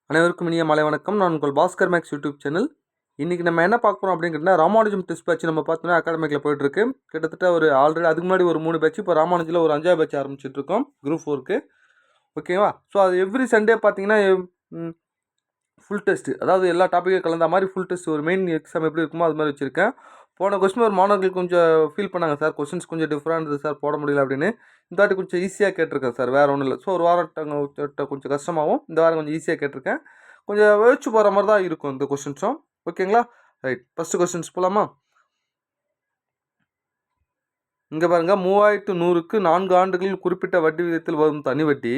அனைவருக்கும் இனிய மாலை வணக்கம். நான் உங்கள் பாஸ்கர் மேக்ஸ் யூடியூப் சேனல். இன்றைக்கி நம்ம என்ன பார்க்குறோம் அப்படின்னு ராமானுஜம் டெஸ்ட் பேட்ச் நம்ம பார்த்தோன்னா அகாடமிக்கில் போயிட்டுருக்கு. கிட்டத்தட்ட ஒரு ஆல்ரெடி அதுக்கு முன்னாடி ஒரு 3 பேட்ச், இப்போ ராமானுஜில் ஒரு 5ஆவது பேட்ச் ஆரம்பிச்சிட்ருக்கோம் குரூப் 4க்கு. ஓகேவா? ஸோ அது எவ்ரி சண்டே பார்த்தீங்கன்னா ஃபுல் டெஸ்ட்டு, அதாவது எல்லா டாப்பிக்கும் கலந்த மாதிரி ஃபுல் டெஸ்ட், ஒரு மெயின் எக்ஸாம் எப்படி இருக்குமோ அது மாதிரி வச்சுருக்கேன். போன கொஸ்டின் ஒரு மாணவர்கள் கொஞ்சம் ஃபீல் பண்ணாங்க, சார் கொஸ்டின்ஸ் கொஞ்சம் டிஃப்ரெண்ட் இருந்தது சார், போட முடியல அப்படின்னு. இந்த வாட்டி கொஞ்சம் ஈஸியாக கேட்டிருக்கேன் சார், வேறு ஒன்றும் இல்லை. ஸோ ஒரு வாரம் கொஞ்சம் கஷ்டமாகவும், இந்த வாரம் கொஞ்சம் ஈஸியாக கேட்டிருக்கேன். கொஞ்சம் வச்சு போகிற மாதிரி தான் இருக்கும் இந்த கொஸ்டின்ஸும். ஓகேங்களா? ரைட், ஃபஸ்ட்டு கொஸ்டின்ஸ் போகலாமா? இங்கே பாருங்கள், 3100க்கு 4 ஆண்டுகளில் குறிப்பிட்ட வட்டி விகிதத்தில் வரும் தனி வட்டி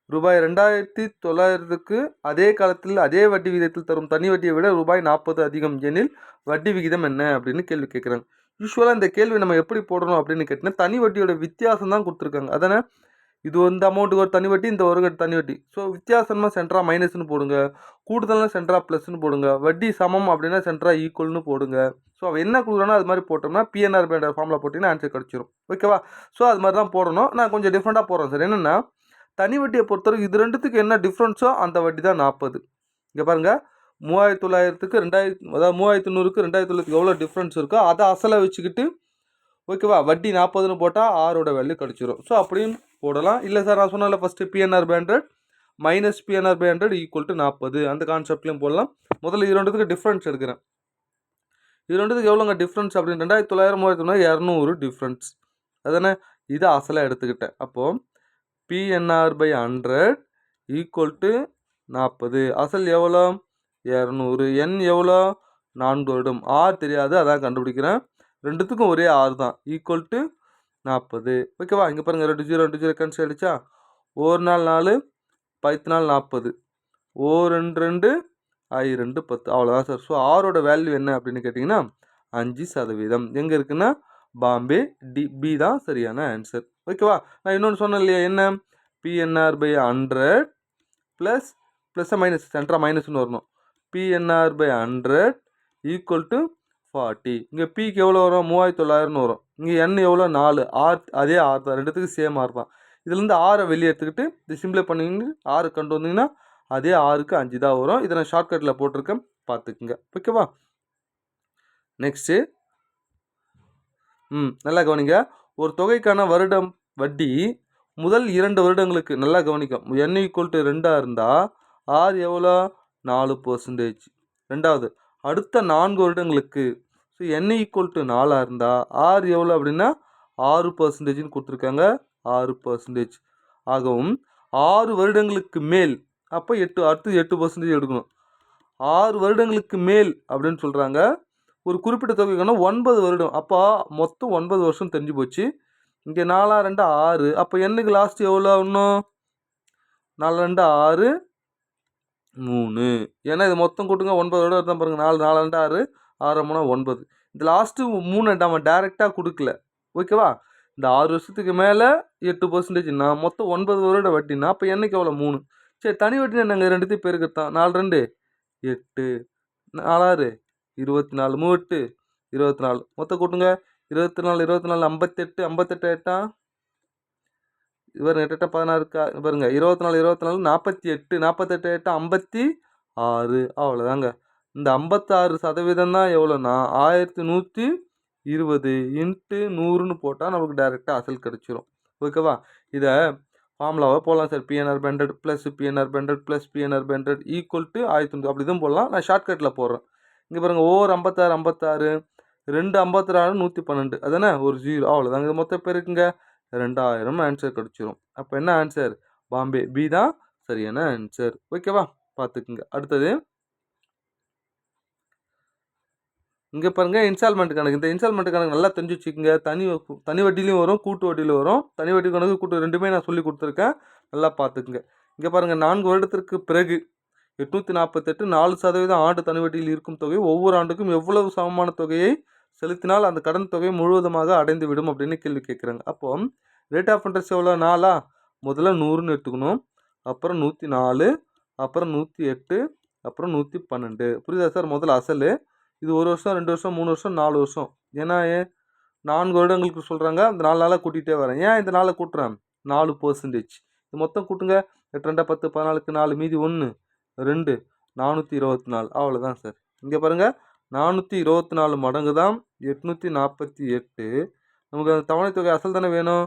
ரூபாய் 2900க்கு அதே காலத்தில் அதே வட்டி விகிதத்தில் தரும் தனி வட்டியை விட ரூபாய் 40 அதிகம் எனில் வட்டி விகிதம் என்ன அப்படின்னு கேள்வி கேட்குறாங்க. யூஸ்வலாக இந்த கேள்வி நம்ம எப்படி போடணும் அப்படின்னு கேட்டிங்கன்னா, தனி வட்டியோட வித்தியாசம் தான் கொடுத்துருக்காங்க. அதானே, இது இந்த அமௌண்ட்டுக்கு ஒரு தனி வட்டி, இந்த ஒரு தனி வட்டி. ஸோ வித்தியாசமாக சென்ட்ரா மைனஸ்னு போடுங்க, கூடுதல்னா சென்ட்ரா ப்ளஸ்ன்னு போடுங்க, வட்டி சமம் அப்படின்னா சென்ட்ரா ஈக்குவல்னு போடுங்க. ஸோ அவள் என்ன கொடுக்குறானோ அது மாதிரி போட்டோம்னா பிஎன்ஆர் பேண்டர் ஃபார்மில் போட்டிங்கன்னா ஆன்சர் கிடச்சிரும். ஓகேவா? ஸோ அது மாதிரி தான் போடணும். நான் கொஞ்சம் டிஃப்ரெண்ட்டாக போடுறேன் சார். என்னென்னா, தனி வட்டியை பொறுத்தவரைக்கும் இது ரெண்டுத்துக்கு என்ன டிஃப்ரென்ஸோ அந்த வட்டி தான் 40. இங்கே பாருங்கள், 3900க்கு 2000, அதாவது 3100க்கு 2900க்கு எவ்வளோ டிஃப்ரென்ஸ் இருக்கோ அதை அசலை வச்சுக்கிட்டு, ஓகேவா, வட்டி 40ன்னு போட்டால் ஆரோட வேல்யூ கிடச்சிரும். ஸோ அப்படியும் போடலாம். இல்லை சார், நான் சொன்னால first PNR by 100 minus PNR by 100 equal to 40, அந்த கான்செப்ட்லையும் போடலாம். முதல்ல இது ரெண்டுத்துக்கு டிஃப்ரென்ஸ் எடுக்கிறேன். இது ரெண்டுத்துக்கு எவ்வளோங்க டிஃப்ரென்ஸ் அப்படின்னு 2900 200 டிஃப்ரென்ஸ். அதானே, இதை அசலாக எடுத்துக்கிட்டேன். அப்போது பிஎன்ஆர் பை 100 ஈக்குவல் டு 40. அசல் எவ்வளோ? 200. என் எவ்வளோ? 4 வருடம். ஆர் தெரியாது, அதான் கண்டுபிடிக்கிறேன். ரெண்டுத்துக்கும் ஒரே ஆர் தான், ஈக்குவல் டு 40. ஓகேவா? இங்கே பாருங்கள், 2 0 2 0 கேன்சல் ஆகிடுச்சா? ஒரு நாள் 4, 10 நாள் 40, ஓ 2 2 ஐ 2 10, அவ்வளோதான் சார். ஸோ ஆரோட வேல்யூ என்ன அப்படின்னு கேட்டிங்கன்னா 5%. எங்கே இருக்குன்னா பாம்பே, பி தான் சரியான ஆன்சர். ஓகேவா? நான் இன்னொன்று சொன்னேன் இல்லையா, என்ன, பிஎன்ஆர் பை 100 ப்ளஸ் மைனஸ் சென்ட்ரா மைனஸ்னு வரணும். PNR by 100 equal to 40. இங்கே பிக்கு எவ்வளோ வரும்? 3900ன்னு வரும். இங்கே என் எவ்வளோ? 4. ஆர் அதே ஆர் தான், ரெண்டுத்துக்கு சேம் ஆர் தான். இதுலேருந்து ஆரை வெளியே எடுத்துக்கிட்டு இது சிம்பிளை பண்ணிங்கன்னா ஆறு கொண்டு வந்தீங்கன்னா அதே ஆருக்கு 5 தான் வரும். இதை நான் ஷார்ட்கட்டில் போட்டிருக்கேன், பார்த்துக்குங்க. ஓகேவா? நெக்ஸ்ட்டு நல்லா கவனிங்க. ஒரு தொகைக்கான வருடம் வட்டி முதல் 2 வருடங்களுக்கு, நல்லா கவனிக்கும், n ஈக்குவல் டு 2 இருந்தால் ஆர் எவ்வளோ? 4%. ரெண்டாவது, அடுத்த 4 வருடங்களுக்கு, ஸோ n ஈக்குவல் டு 4 இருந்தால் ஆர் எவ்வளோ அப்படின்னா 6%ன்னு கொடுத்துருக்காங்க, 6%. ஆகவும் 6 வருடங்களுக்கு மேல், அப்போ அடுத்து 8% எடுக்கணும். 6 வருடங்களுக்கு மேல் அப்படின்னு சொல்கிறாங்க. ஒரு குறிப்பிட்ட தொகைக்கான 9 வருடம், அப்போ மொத்தம் 9 வருஷம் தெரிஞ்சு போச்சு. இங்கே 4 2 6, அப்போ என்னுக்கு லாஸ்ட் எவ்வளோ? இன்னும் 4 2 6 3. ஏன்னா இது மொத்தம் கூட்டுங்க, 9 வருடம் இருந்தால் பாருங்கள், 4 4 2 6 6 3 9. இது லாஸ்ட்டு 3 நம்ம டேரெக்டாக கொடுக்கல. ஓகேவா? இந்த 6 வருஷத்துக்கு மேலே 8%னா மொத்தம் 9 வருட வட்டினா அப்போ என்னைக்கு எவ்வளோ? 3. சரி, தனி வட்டினா நாங்கள் ரெண்டுத்தையும் பெருக்கத்தான். 4 2 8, 4 6 24, 3 8 24. மொத்தம் கூட்டுங்க, 24 24 58 58 8 இவர் 8 16 பாருங்க, 24 24 48 48 8 56, அவ்வளோதாங்க. இந்த 56% தான் எவ்வளோன்னா 1120 இன்ட்டு 100ன்னு போட்டால் நமக்கு டைரெக்டாக அசல் கிடச்சிரும். ஓகேவா? இதை ஃபார்முலாவை போடலாம் sir. PNR by 100 plus PNR by 100 plus PNR by 100 equal to 1100, அப்படி தான் போடலாம். நான் ஷார்ட்கட்டில் போடுறேன். இங்கே பாருங்கள், ஓவர் 56 56, 2 56 112, அதானே, ஒரு 0, அவ்வளோதாங்க. இது மொத்தம் பேருக்குங்க 2000 ஆன்சர் கிடச்சிரும். அப்போ என்ன ஆன்சர்? பாம்பே, பி தான் சரியான ஆன்சர். ஓகேவா? பார்த்துக்குங்க. அடுத்தது இங்கே பாருங்கள், இன்ஸ்டால்மெண்ட் கணக்கு. இந்த இன்ஸ்டால்மெண்ட் கணக்கு நல்லா தெரிஞ்சு வச்சுக்கோங்க. தனி வட்டிலையும் வரும், கூட்டு வட்டியிலும் வரும். தனி வட்டி கணக்கு, கூட்டு ரெண்டுமே நான் சொல்லி கொடுத்துருக்கேன், நல்லா பார்த்துக்குங்க. இங்கே பாருங்கள், 4 வருடத்திற்கு பிறகு 848 4% ஆண்டு தனி வட்டியில் இருக்கும் தொகை ஒவ்வொரு ஆண்டுக்கும் எவ்வளவு சமமான தொகையை செலுத்தினால் அந்த கடன் தொகை முழுவதுமாக அடைந்து விடும் அப்படின்னு கேள்வி கேட்குறாங்க. அப்போ ரேட் ஆஃப் இன்ட்ரெஸ்ட் எவ்வளோ? 4. முதல்ல 100ன்னு எடுத்துக்கணும், அப்புறம் 104, அப்புறம் 108, அப்புறம் 112. புரியுதா சார்? முதல்ல அசல், இது 1 வருஷம் 2 வருஷம் 3 வருஷம் 4 வருஷம். ஏன்னா 4 வருடங்களுக்கு சொல்கிறாங்க, அந்த 4 நாளாக கூட்டிகிட்டே வரேன். ஏன் இந்த நாளை கூட்டுறேன்? 4%. இது மொத்தம் கூட்டுங்க, 8 2 10 14க்கு 4 மீதி 1, 2 424 அவ்வளோதான் சார். இங்கே பாருங்கள் 424 மடங்கு தான் 848. நமக்கு அந்த தவணை தொகை அசல் தானே வேணும்,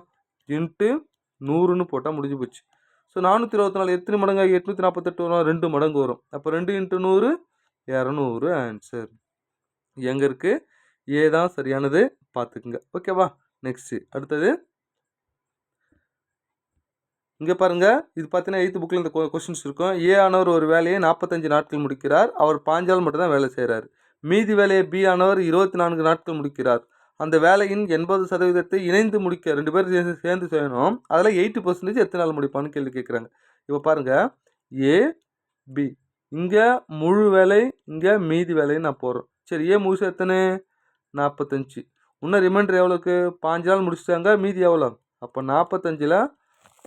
இன்ட்டு 100ன்னு போட்டால் முடிஞ்சு போச்சு. ஸோ 424 எத்தனை மடங்கு 848 வரும், 2 மடங்கு வரும். அப்போ 2 × 100 200 ஆன்சர். எங்கே இருக்குது, ஏ தான் சரியானது பார்த்துக்குங்க. ஓகேவா. நெக்ஸ்ட்டு அடுத்தது இங்கே பாருங்கள். இது பார்த்தீங்கன்னா 8th புக்கில் இந்த கொஸ்டின்ஸ் இருக்கும். ஏ ஆனவர் ஒரு வேலையை 45 நாட்கள் முடிக்கிறார். அவர் 5 நாள் மட்டும் தான் வேலை செய்கிறார். மீதி வேலையை பி ஆனவர் 24 நாட்கள் முடிக்கிறார். அந்த வேலையின் 80% இணைந்து முடிக்க 2 பேர் சேர்ந்து செய்யணும். அதில் 80% எத்தனை நாள் முடிப்பான்னு கேள்வி கேட்குறாங்க. இப்போ பாருங்கள், ஏ பி இங்கே முழு வேலை, இங்கே மீதி வேலைன்னு நான் போடுறேன். சரி, ஏ முழுசு எத்தனை 45. இன்னும் ரிமைண்டர் எவ்வளோக்கு 5 நாள் முடிச்சிட்டாங்க. மீதி எவ்வளோ, அப்போ 45ல்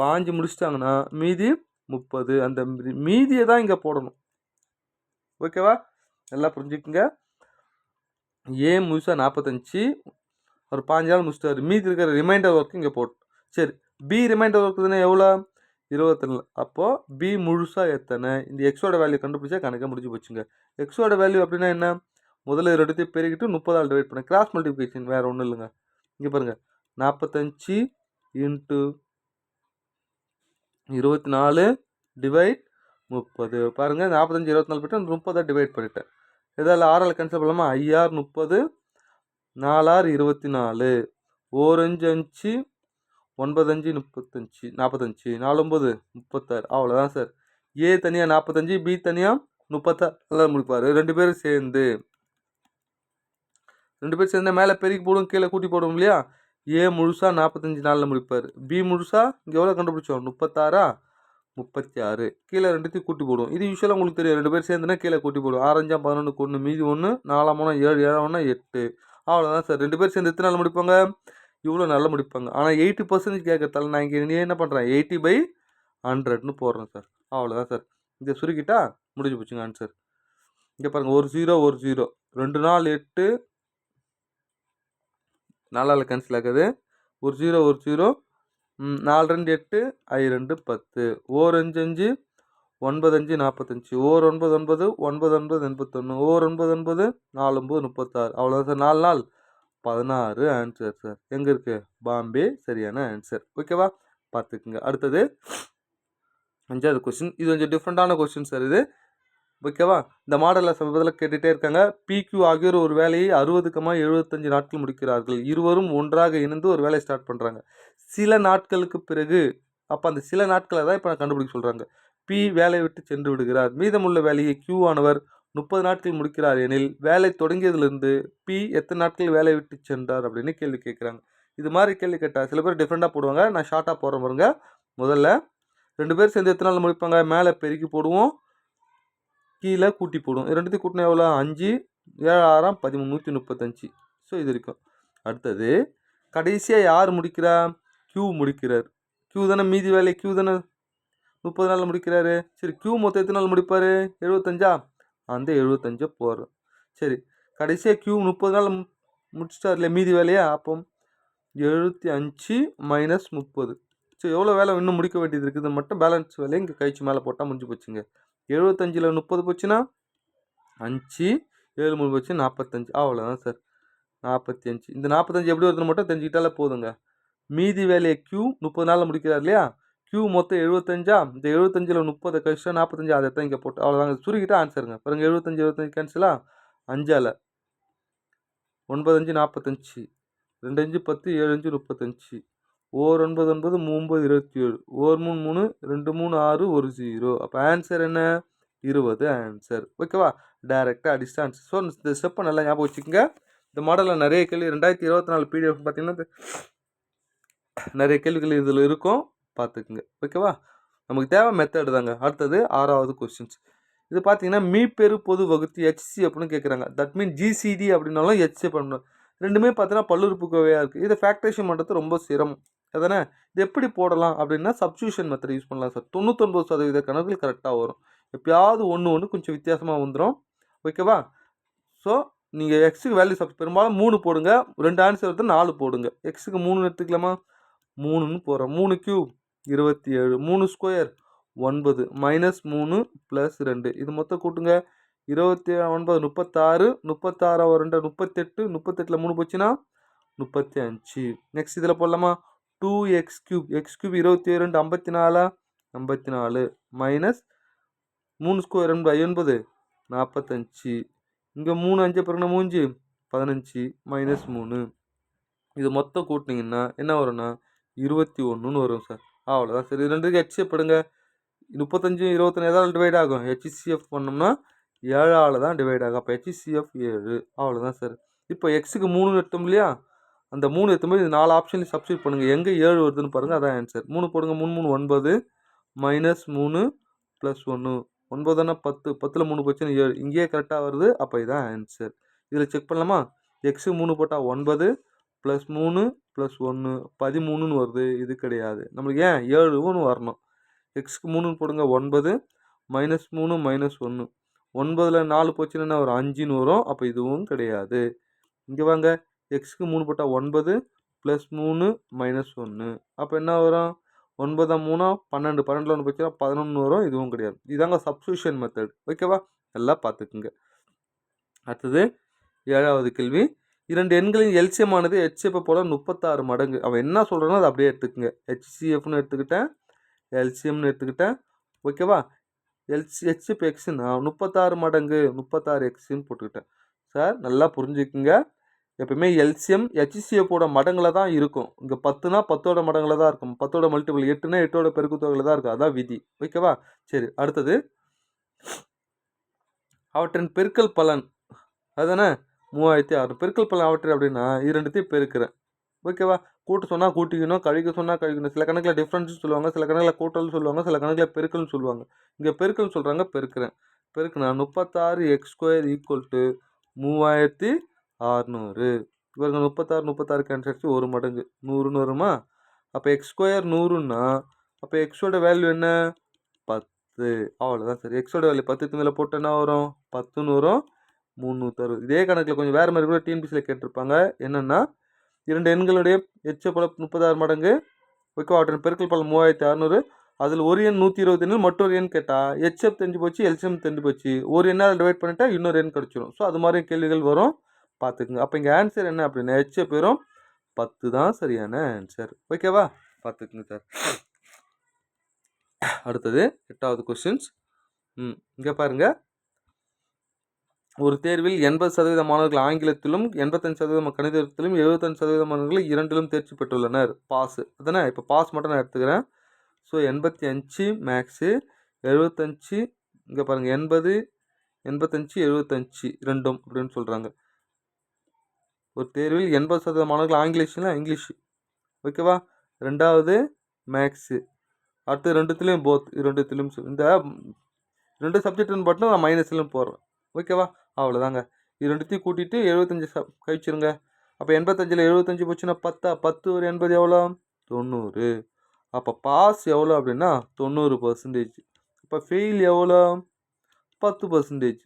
5 முடிச்சிட்டாங்கன்னா மீதி 30. அந்த மீதியை தான் இங்கே போடணும். ஓகேவா, எல்லாம் புரிஞ்சுக்குங்க. ஏ முழுசாக 45, ஒரு 5 நாள் முடிச்சிட்டாரு. மீதி இருக்கிற ரிமைண்டர் ஒர்க்கு இங்கே போட்டு. சரி, பி ரிமைண்டர் ஒர்க்கு தானே எவ்வளோ 22. அப்போது பி முழுசாக எத்தனை, இந்த எக்ஸோட வேல்யூ கண்டுபிடிச்சா கணக்கை முடிஞ்சு போச்சுங்க. எக்ஸோட வேல்யூ அப்படின்னா என்ன, முதல்ல 2 பெருக்கிட்டு 30ஆல் டிவைட் பண்ண, கிராஸ் மல்டிப்ளிகேஷன், வேறு ஒன்றும் இல்லைங்க. இங்கே பாருங்கள் 45 × 24 டிவைட் 30. பாருங்கள் 45 24 போய்ட்டு 30 டிவைட் பண்ணிட்டேன். இதில் 6ஆல் கேன்சல் பண்ணலாமா, 5 30, 4 24, 1 5 5, 9 5 35, 45, 4 9 36. அவ்வளோதான் சார். ஏ தனியாக 45, பி தனியாக 36 முடிப்பார். 2 பேரும் சேர்ந்து மேலே பெருக்கி போடும், கீழே கூட்டி போடும் இல்லையா. ஏ முழுசாக 45 நாளில் முடிப்பார். பி முழுசாக இங்கே எவ்வளோ கண்டுபிடிச்சோம் 36, 36. கீழே 2த்தையும் கூட்டி போடும். இது யூஸ்வலாக உங்களுக்கு தெரியும். 2 பேர் சேர்ந்துனா கீழே கூட்டி போடும். 6 5 11 1, மீதி 1, 4 3 7 7 1 8. அவ்வளோதான் சார். 2 பேர் சேர்ந்து எத்தனை நாள் முடிப்பாங்க, இவ்வளோ நல்லா முடிப்பாங்க. ஆனால் 80% கேட்கறதால நான் இங்கே என்ன பண்ணுறேன் 80/100ன்னு போடுறேன் சார். அவ்வளோதான் சார். இதை சுருக்கிட்டா முடிஞ்சு போச்சுங்க ஆன்சர். இங்கே பாருங்கள், ஒரு 0 ஒரு 0, 2 நாள் 8, 4ஆல் கேன்சல் ஆகுது. ஒரு 0 ஒரு 0, 4 2 8, 5 2 10, 1 5 5, 9 5 45, 1 9 9, 9 9 81, 1 9 9, 4 9 36. அவ்வளோதான் சார். 4 நாள் 16 ஆன்சர் சார். எங்கே இருக்குது, பாம்பே சரியான ஆன்சர். ஓகேவா, பார்த்துக்குங்க. அடுத்தது 5வது கொஸ்டின். இது கொஞ்சம் டிஃப்ரெண்ட்டான கொஸ்டின் சார் இது. ஓகேவா, இந்த மாடலில் சமீபத்தில் கேட்டுகிட்டே இருக்காங்க. பிக்யூ ஆகியோர் ஒரு வேலையை 60,75 நாட்கள் முடிக்கிறார்கள். இருவரும் ஒன்றாக இணைந்து ஒரு வேலையை ஸ்டார்ட் பண்ணுறாங்க. சில நாட்களுக்கு பிறகு, அப்போ அந்த சில நாட்களை தான் இப்போ நான் கண்டுபிடிக்க சொல்கிறாங்க. பி வேலையை விட்டு சென்று விடுகிறார். மீதமுள்ள வேலையை கியூ ஆனவர் 30 நாட்கள் முடிக்கிறார் எனில் வேலை தொடங்கியதிலிருந்து பி எத்தனை நாட்கள் வேலையை விட்டு சென்றார் அப்படின்னு கேள்வி கேட்குறாங்க. இது மாதிரி கேள்வி கேட்டால் சில பேர் டிஃப்ரெண்ட்டாக போடுவாங்க. நான் ஷார்ட்டாக போடுறேன் பாருங்க. முதல்ல 2 பேர் சேர்ந்து எத்தனை நாள் முடிப்பாங்க, மேலே பெருக்கி போடுவோம், கீழே கூட்டி போடுவோம். 2த்தையும் கூட்டினா எவ்வளோ 5 7 6 13 135. ஸோ இது இருக்கும். அடுத்தது கடைசியாக யார் முடிக்கிறா, கியூ முடிக்கிறார். கியூ தானே மீதி வேலை, கியூ தானே 30 நாளில் முடிக்கிறாரு. சரி, கியூ மொத்தம் எத்தனை நாள் முடிப்பார் 75, அந்த 75 போடுறோம். சரி, கடைசியாக கியூ 30 நாள் முடிச்சிட்டார் இல்லை மீதி வேலையா, அப்போ 75 - 30. ஸோ எவ்வளோ வேலை இன்னும் முடிக்க வேண்டியது இருக்குது மட்டும் பேலன்ஸ் வேலையை இங்கே கழிச்சு மேலே போட்டால் முடிஞ்சு போச்சுங்க. 75ல் 30 போச்சுன்னா 5 7 3 போச்சு 45. அவ்வளோதான் சார். 45. இந்த 45 எப்படி வருதுன்னு மட்டும் தெரிஞ்சுக்கிட்டாலே போதுங்க. மீதி வேலையை கியூ 30 நாளில் முடிக்கிறார் இல்லையா. கியூ மொத்தம் 75, இந்த 75ல் 30 கழிச்சா 45, அதை தான் இங்கே போட்டு அவ்வளோதாங்க. சுருக்கிட்டா ஆன்சருங்க. பாருங்கள் 75 75 கேன்சலா, 5ஆல் 9 5 45, 2 5 10, 7 5 35, 1 9 9, 3 9 27, 1 3 3, 2 3 6, 1 0. அப்போ ஆன்சர் என்ன 20 ஆன்சர். ஓகேவா, டைரெக்டாக டிஸ்டன்ஸ். ஸோ இந்த ஸ்டெப்பை நல்லா ஞாபகம் வச்சுக்கோங்க. இந்த மாடலில் நிறைய கேள்வி 2024 PDF பார்த்தீங்கன்னா நிறைய கேள்விகள் இதில் இருக்கும், பார்த்துக்குங்க. ஓகேவா, நமக்கு தேவை மெத்தட் தாங்க. அடுத்தது 6வது கொஸ்டின்ஸ். இது பார்த்தீங்கன்னா மீப்பெரு பொது வகுத்து HC அப்படின்னு கேட்குறாங்க. தட் மீன் GCD அப்படின்னாலும் HC பண்ணணும். ரெண்டுமே பார்த்தீங்கன்னா பல்லுறுப்புக்கோவையாக இருக்குது. இதை ஃபேக்டரேஷன் பண்ணுறது ரொம்ப சிரமம். அதானே, இது எப்படி போடலாம் அப்படின்னா சப்ஸ்டியூஷன் மெத்தட் யூஸ் பண்ணலாம் சார். 99% கணக்குகள் கரெக்டாக வரும். எப்பயாவது ஒன்று கொஞ்சம் வித்தியாசமாக வந்துடும். ஓகேவா, ஸோ நீங்கள் எக்ஸுக்கு வேல்யூ பெரும்பாலும் 3 போடுங்க. 2 ஆன்சர் எடுத்து 4 போடுங்க. எக்ஸுக்கு 3 எடுத்துக்கலாமா, 3ன்னு போகிறோம். 3 கியூப் 27, 3 ஸ்கொயர் 9 -3 + 2 இது மொத்தம் கூட்டுங்க. 29 36 36 ஒரு 2 38 38ல் 3 போச்சுன்னா 35. நெக்ஸ்ட் இதில் போடலாமா? 2x³ x³ 22 54 54 minus 3 square 80 45. இங்கே 3 5 பிறகு 3 15 -3 இது மொத்தம் கூட்டினீங்கன்னா என்ன வரும்னா 21ன்னு வரும் சார். அவ்வளோதான் சார். இது ரெண்டுக்கு ஹெச்சிஎஃப் எடுங்க. 35 21 எதாவது டிவைட் ஆகும். ஹெச்சிஎஃப் பண்ணோம்னா 7ஆல் தான் டிவைட் ஆகும். அப்போ ஹெச்சிஎஃப் 7. அவ்வளோதான் சார். இப்போ எக்ஸுக்கு 3 எடுத்தோம் இல்லையா, அந்த 3 எடுத்தும்போது இது 4 ஆப்ஷன்லையும் சப்ஸ்டியூட் பண்ணுங்கள். எங்கே 7 வருதுன்னு பாருங்கள், அதான் ஆன்சர். 3 போடுங்க. 3 3 9 -3 + 1 9 தானே 10 10ல் 3 போச்சுன்னா 7. இங்கேயே கரெக்டாக வருது. அப்போ இதான் ஆன்சர். இதில் செக் பண்ணலாமா? எக்ஸு 3 போட்டால் 9 + 3 + 1 13ன்னு வருது. இது கிடையாது. நம்மளுக்கு ஏன் 7ன்னு வரணும். எக்ஸுக்கு 3ன்னு போடுங்க. 9 -3 -1 9ல் 4 போச்சுன்னா என்ன வரும்? 5ன்னு வரும். அப்போ இதுவும் கிடையாது. இங்கே வாங்க. எக்ஸுக்கு 3 போட்டால் 9 + 3 -1 அப்போ என்ன வரும்? 9 3 12 12ல் 1 போச்சுன்னா 11 வரும். இதுவும் கிடையாது. இதாங்க சப்ஸ்டியூஷன் மெத்தட். ஓகேவா? எல்லாம் பார்த்துக்குங்க. அடுத்தது 7வது கேள்வி. 2 எண்களின் எல்சிஎம் ஆனது ஹெச்சிஎஃப் போல 36 மடங்கு. அவன் என்ன சொல்கிறானோ அதை அப்படியே எடுத்துக்கங்க. ஹெச்சிஎஃப்னு எடுத்துக்கிட்டேன், எல்சிஎம்னு எடுத்துக்கிட்டேன். ஓகேவா? ஹெச்சிஎஃப் எக்ஸ்னா 36 மடங்கு 36 எக்ஸ்ன்னு போட்டுக்கிட்டேன். சார் நல்லா புரிஞ்சுக்குங்க. எப்பவுமே எல்சிஎம் ஹெச்சிஎஃப்போட மடங்கில் தான் இருக்கும். இங்கே 10னா 10ஓட மடங்கில் தான் இருக்கும். 10ஓட மல்டிபிள் 8னா 8ஓட பெருக்குத்தொகையில் தான் இருக்கும். அதான் விதி. ஓகேவா? சரி, அடுத்தது அவற்றின் பெருக்கல் பலன் அதுதானே 3600. பெருக்கல் பலன் அவற்றை அப்படின்னா இது ரெண்டுத்தையும் பெருக்கிறேன். ஓகேவா? கூட்டு சொன்னால் கூட்டிக்கணும், கழிக்க சொன்னால் கழிக்கணும். சில கணக்கில் டிஃப்ரென்ஸ் சொல்லுவாங்க, சில கணக்கில் கூட்டல் சொல்லுவாங்க, சில கணக்கில் பெருக்கல்னு சொல்லுவாங்க. இங்கே பெருக்கல்னு சொல்கிறாங்க, பெருக்கிறேன். பெருக்குனா 36x² = 3600. இவங்க 36 கேன்சல் 1 மடங்கு 100ன்னு வருமா? அப்போ x² 100ன்னா அப்போ எக்ஸோட வேல்யூ என்ன? 10. அவ்வளோதான் சரி. எக்ஸோட வேல்யூ 10 மேலே போட்டு என்ன வரும்? 10ன்னு வரும். 360. இதே கணக்கில் கொஞ்சம் வேறு மாதிரி கூட டிஎன்பிசியில் கேட்டிருப்பாங்க. என்னென்னா 2 எண்களுடைய ஹெச்எஃப் 36 மடங்கு. ஓகேவா? அவற்றின் பெருக்கல் பலன் 3600. அதில் ஒரு எண் 120 எண்ணில் மற்றொரு எண் கேட்டால் ஹெச்எஃப் தெரிஞ்சு போச்சு, எல்சிஎம் தெரிஞ்சு போச்சு. ஒரு எண்ணால் டிவைட் பண்ணிட்டா இன்னொரு எண் கிடச்சிரும். ஸோ அது மாதிரி கேள்விகள் வரும், பார்த்துக்குங்க. அப்போ இங்கே ஆன்சர் என்ன அப்படின்னா ஹெச்எஃப் வெறும் 10 தான் சரியான ஆன்சர். ஓகேவா? பார்த்துக்குங்க சார். அடுத்தது 8வது கொஸ்டின்ஸ். இங்கே பாருங்கள். ஒரு தேர்வில் 80% மாணவர்கள் ஆங்கிலத்திலும் 85% கணிதத்திலும் 75% மாணவர்கள் இரண்டிலும் தேர்ச்சி பெற்றுள்ளனர். பாஸ் அதானே. இப்போ பாஸ் மட்டும் நான் எடுத்துக்கிறேன். ஸோ 85 மேக்ஸு, 75 இங்கே பாருங்கள் 80 85 75 ரெண்டும் அப்படின்னு சொல்கிறாங்க. ஒரு தேர்வில் 80% மாணவர்கள் ஆங்கிலீஷ்னா இங்கிலீஷ். ஓகேவா? 2வது மேக்ஸு, அடுத்து 2த்துலேயும் போத், 2த்துலேயும் இந்த 2 சப்ஜெக்ட்னு மட்டும் நான் மைனஸ்லையும் போடுறேன். ஓகேவா? அவ்வளோதாங்க. இது ரெண்டுத்தையும் கூட்டிகிட்டு 75 கழிச்சிருங்க. அப்போ 85ல் 75 போச்சுன்னா 10 10 ஒரு 80 எவ்வளோ? 90. அப்போ பாஸ் எவ்வளோ அப்படின்னா 90%. இப்போ ஃபெயில் எவ்வளோ? 10%.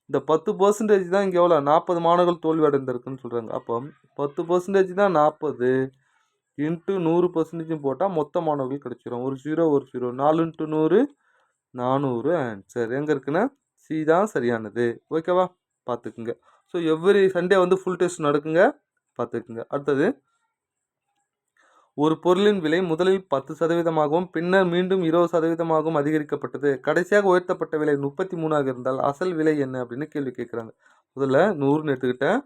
இந்த 10% தான் இங்கே எவ்வளோ? 40 மாணவர்கள் தோல்வி அடைந்திருக்குன்னு சொல்கிறாங்க. அப்போ 10% தான் 40 இன்ட்டு 100% போட்டால் மொத்த மாணவர்கள் கிடச்சிரும். ஒரு 0 ஒரு 0 4 × 100 400 ஆன்சர். எங்கே இருக்குன்னா சி தான் சரியானது. ஓகேவா? பார்த்துக்குங்க. ஸோ எவ்ரி சண்டே வந்து ஃபுல் டெஸ்ட் நடக்குங்க, பார்த்துக்குங்க. அடுத்தது ஒரு பொருளின் விலை முதலில் 10%ஆகவும் பின்னர் மீண்டும் 20%ஆகவும் அதிகரிக்கப்பட்டது. கடைசியாக உயர்த்தப்பட்ட விலை 33ஆக இருந்தால் அசல் விலை என்ன அப்படின்னு கேள்வி கேட்குறாங்க. முதல்ல 100ன்னு எடுத்துக்கிட்டேன்.